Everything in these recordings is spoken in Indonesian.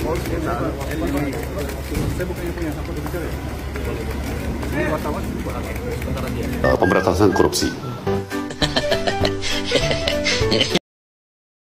Oh, saya bukannya punya hak untuk bicara ya? Ini wartawan buat apa? Sebentar aja. Pemberantasan korupsi.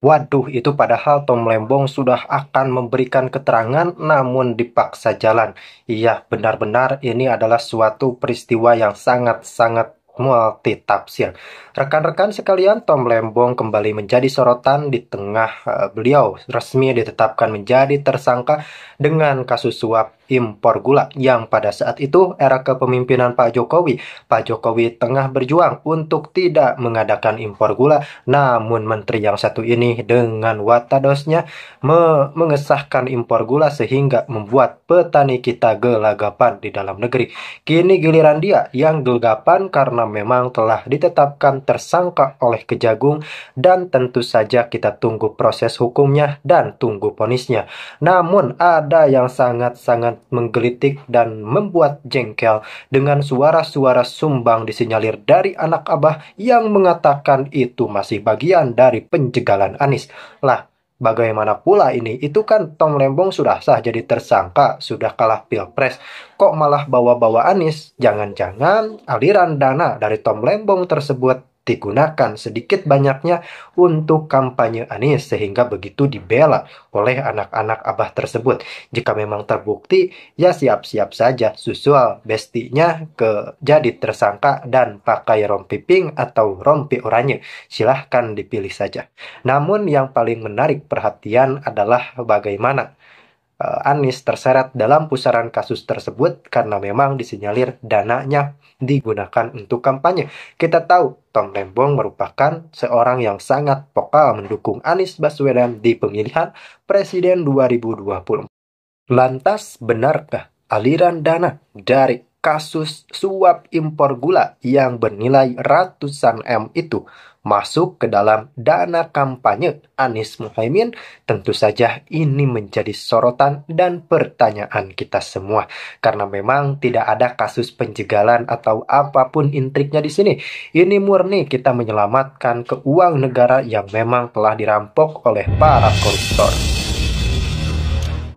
Waduh, itu padahal Tom Lembong sudah akan memberikan keterangan namun dipaksa jalan. Iya, benar-benar ini adalah suatu peristiwa yang sangat-sangat multitafsir. Rekan-rekan sekalian, Tom Lembong kembali menjadi sorotan di tengah beliau resmi ditetapkan menjadi tersangka dengan kasus suap impor gula yang pada saat itu era kepemimpinan Pak Jokowi. Pak Jokowi tengah berjuang untuk tidak mengadakan impor gula, namun menteri yang satu ini dengan watadosnya mengesahkan impor gula sehingga membuat petani kita gelagapan di dalam negeri. Kini giliran dia yang gelagapan karena memang telah ditetapkan tersangka oleh Kejagung dan tentu saja kita tunggu proses hukumnya dan tunggu vonisnya. Namun ada yang sangat-sangat menggelitik dan membuat jengkel dengan suara-suara sumbang disinyalir dari anak abah yang mengatakan itu masih bagian dari penjegalan Anies. Lah, bagaimana pula ini? Itu kan Tom Lembong sudah sah jadi tersangka, sudah kalah pilpres. Kok malah bawa-bawa Anies? Jangan-jangan aliran dana dari Tom Lembong tersebut digunakan sedikit banyaknya untuk kampanye Anies sehingga begitu dibela oleh anak-anak abah tersebut. Jika memang terbukti, ya siap-siap saja susul bestinya ke jadi tersangka dan pakai rompi pink atau rompi oranye. Silahkan dipilih saja. Namun yang paling menarik perhatian adalah bagaimana Anies terseret dalam pusaran kasus tersebut karena memang disinyalir dananya digunakan untuk kampanye. Kita tahu Tom Lembong merupakan seorang yang sangat vokal mendukung Anies Baswedan di pemilihan Presiden 2020. Lantas benarkah aliran dana dari kasus suap impor gula yang bernilai ratusan M itu masuk ke dalam dana kampanye Anies Muhaimin? Tentu saja ini menjadi sorotan dan pertanyaan kita semua. Karena memang tidak ada kasus penjegalan atau apapun intriknya di sini. Ini murni kita menyelamatkan keuangan negara yang memang telah dirampok oleh para koruptor.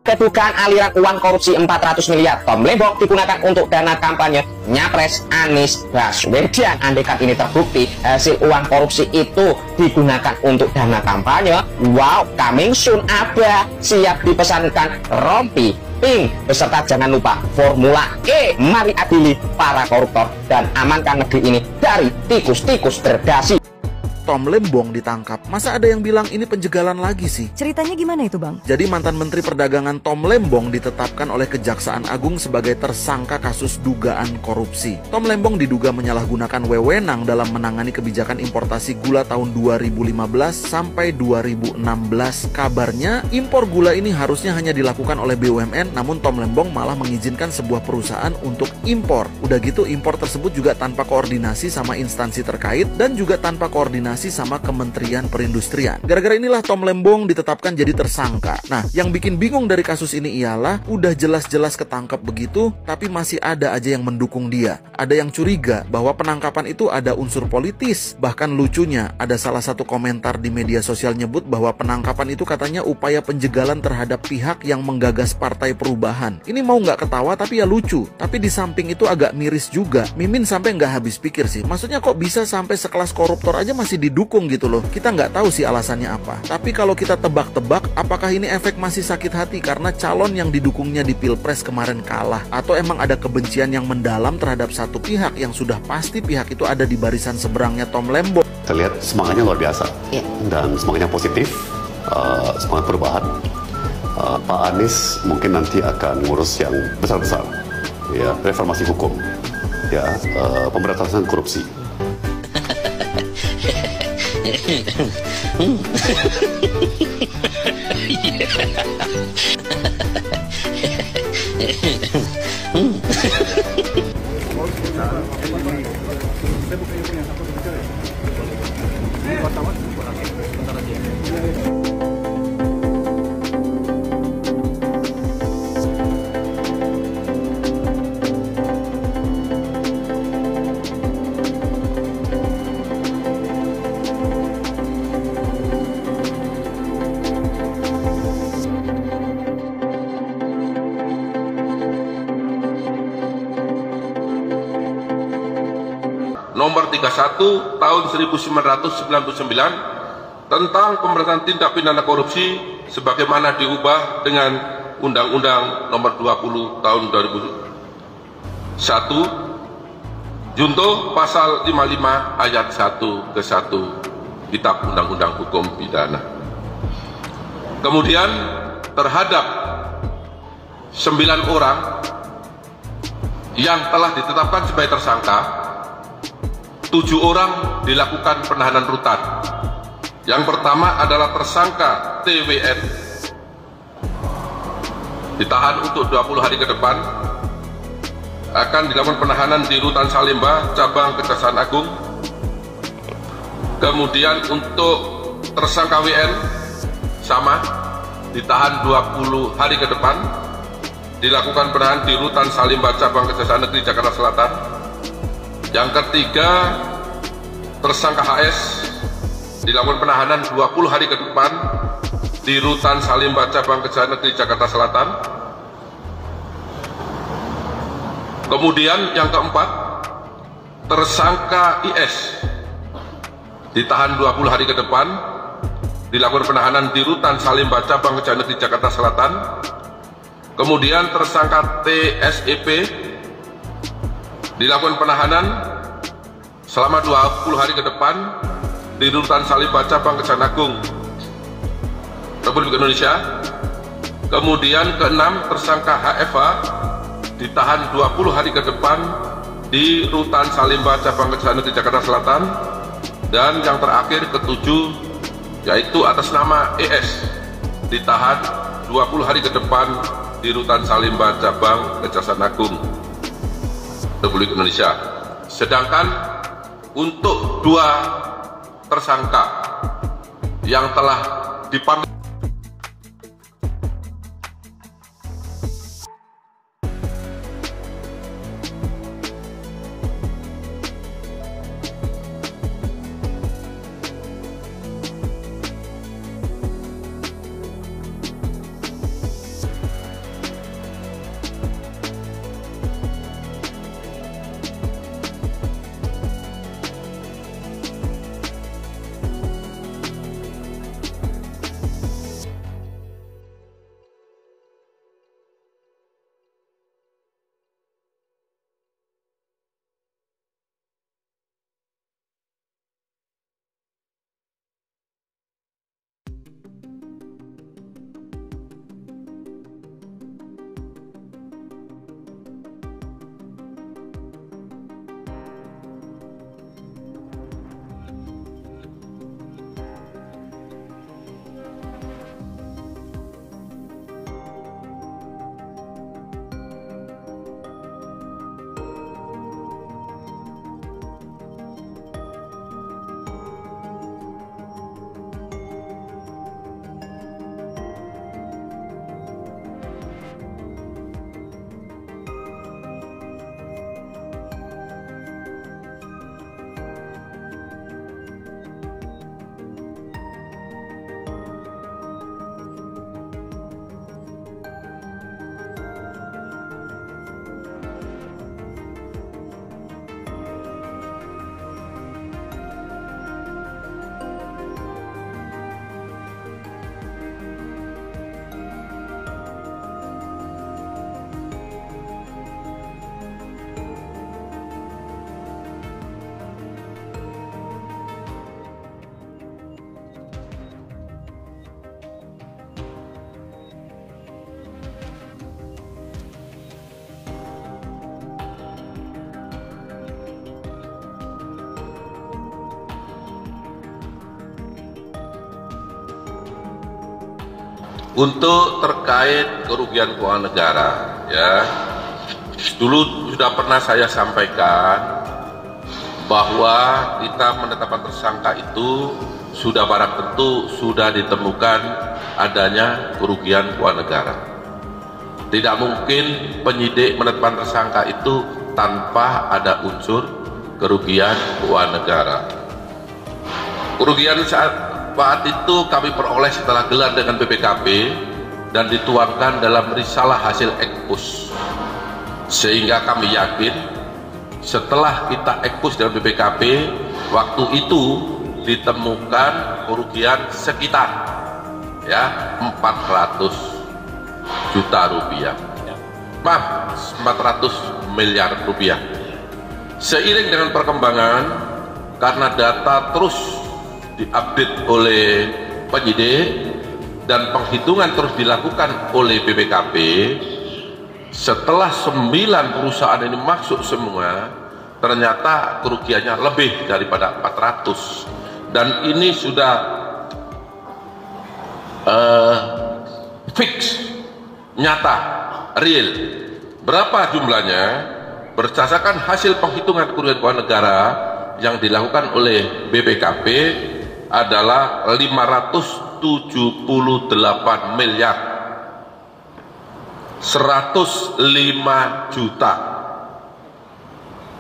Kedugaan aliran uang korupsi 400 miliar Tom Lembong digunakan untuk dana kampanye Nyapres Anies Baswedan. Andaikan ini terbukti hasil uang korupsi itu digunakan untuk dana kampanye, wow, coming soon ada. Siap dipesankan rompi pink beserta jangan lupa Formula E. Mari adili para koruptor dan amankan negeri ini dari tikus-tikus berdasi. Tom Lembong ditangkap, masa ada yang bilang ini penjegalan lagi sih? Ceritanya gimana itu, Bang? Jadi mantan Menteri Perdagangan Tom Lembong ditetapkan oleh Kejaksaan Agung sebagai tersangka kasus dugaan korupsi. Tom Lembong diduga menyalahgunakan wewenang dalam menangani kebijakan importasi gula tahun 2015 sampai 2016. Kabarnya impor gula ini harusnya hanya dilakukan oleh BUMN, namun Tom Lembong malah mengizinkan sebuah perusahaan untuk impor. Udah gitu impor tersebut juga tanpa koordinasi sama instansi terkait dan juga tanpa koordinasi sama Kementerian Perindustrian. Gara-gara inilah Tom Lembong ditetapkan jadi tersangka. Nah, yang bikin bingung dari kasus ini ialah udah jelas-jelas ketangkep begitu, tapi masih ada aja yang mendukung dia. Ada yang curiga bahwa penangkapan itu ada unsur politis. Bahkan lucunya, ada salah satu komentar di media sosial nyebut bahwa penangkapan itu katanya upaya penjegalan terhadap pihak yang menggagas Partai Perubahan. Ini mau nggak ketawa tapi ya lucu. Tapi di samping itu agak miris juga. Mimin sampai nggak habis pikir sih. Maksudnya kok bisa sampai sekelas koruptor aja masih didukung gitu loh. Kita nggak tahu sih alasannya apa. Tapi kalau kita tebak-tebak, apakah ini efek masih sakit hati karena calon yang didukungnya di Pilpres kemarin kalah? Atau emang ada kebencian yang mendalam terhadap satu pihak yang sudah pasti pihak itu ada di barisan seberangnya Tom Lembong? Saya lihat semangatnya luar biasa dan semangatnya positif, semangat perubahan. Pak Anies mungkin nanti akan ngurus yang besar-besar, ya, reformasi hukum, ya, pemberantasan korupsi. Saya bukannya punya hak untuk bicara ya? Ini wartawan buat apa? Sebentar aja. nomor 31 tahun 1999 tentang pemberantasan tindak pidana korupsi sebagaimana diubah dengan Undang-Undang nomor 20 tahun 2001 junto pasal 55 ayat 1 ke 1 Kitab Undang-Undang Hukum Pidana. Kemudian terhadap 9 orang yang telah ditetapkan sebagai tersangka, 7 orang dilakukan penahanan rutan. Yang pertama adalah tersangka TWN, ditahan untuk 20 hari ke depan, akan dilakukan penahanan di Rutan Salemba, Cabang Kejaksaan Agung. Kemudian untuk tersangka WN, sama, ditahan 20 hari ke depan, dilakukan penahanan di Rutan Salemba, Cabang Kejaksaan Negeri Jakarta Selatan. Yang ketiga, tersangka HS, dilakukan penahanan 20 hari ke depan di Rutan Salemba, Cabang Kejaksaan Negeri Jakarta Selatan. Kemudian yang keempat, tersangka IS, ditahan 20 hari ke depan, dilakukan penahanan di Rutan Salemba, Cabang Kejaksaan Negeri Jakarta Selatan. Kemudian tersangka TSEP, dilakukan penahanan selama 20 hari ke depan di Rutan Salemba, Cabang Kejaksaan Agung Republik Indonesia. Kemudian keenam, tersangka HFA, ditahan 20 hari ke depan di Rutan Salemba, Cabang Kejaksaan Negeri Jakarta Selatan. Dan yang terakhir, ketujuh, yaitu atas nama ES, ditahan 20 hari ke depan di Rutan Salemba, Cabang Kejaksaan Agung Republik Indonesia. Sedangkan untuk 2 tersangka yang telah dipanggil untuk terkait kerugian keuangan negara, ya, dulu sudah pernah saya sampaikan bahwa kita menetapkan tersangka itu sudah barang tentu sudah ditemukan adanya kerugian keuangan negara. Tidak mungkin penyidik menetapkan tersangka itu tanpa ada unsur kerugian keuangan negara. Kerugian saat itu kami peroleh setelah gelar dengan BPKP dan dituangkan dalam risalah hasil ekspos, sehingga kami yakin setelah kita ekspos dengan BPKP, waktu itu ditemukan kerugian sekitar ya 400 juta rupiah. Maaf, 400 miliar rupiah. Seiring dengan perkembangan, karena data terus diupdate oleh penyidik dan penghitungan terus dilakukan oleh BPKP, setelah 9 perusahaan ini masuk semua, ternyata kerugiannya lebih daripada 400, dan ini sudah fix, nyata, real. Berapa jumlahnya? Berdasarkan hasil penghitungan kerugian keuangan negara yang dilakukan oleh BPKP adalah 578 miliar 105 juta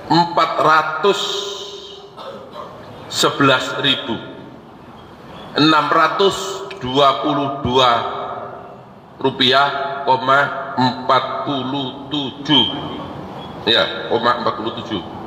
411.622 rupiah, 47 ya, 47.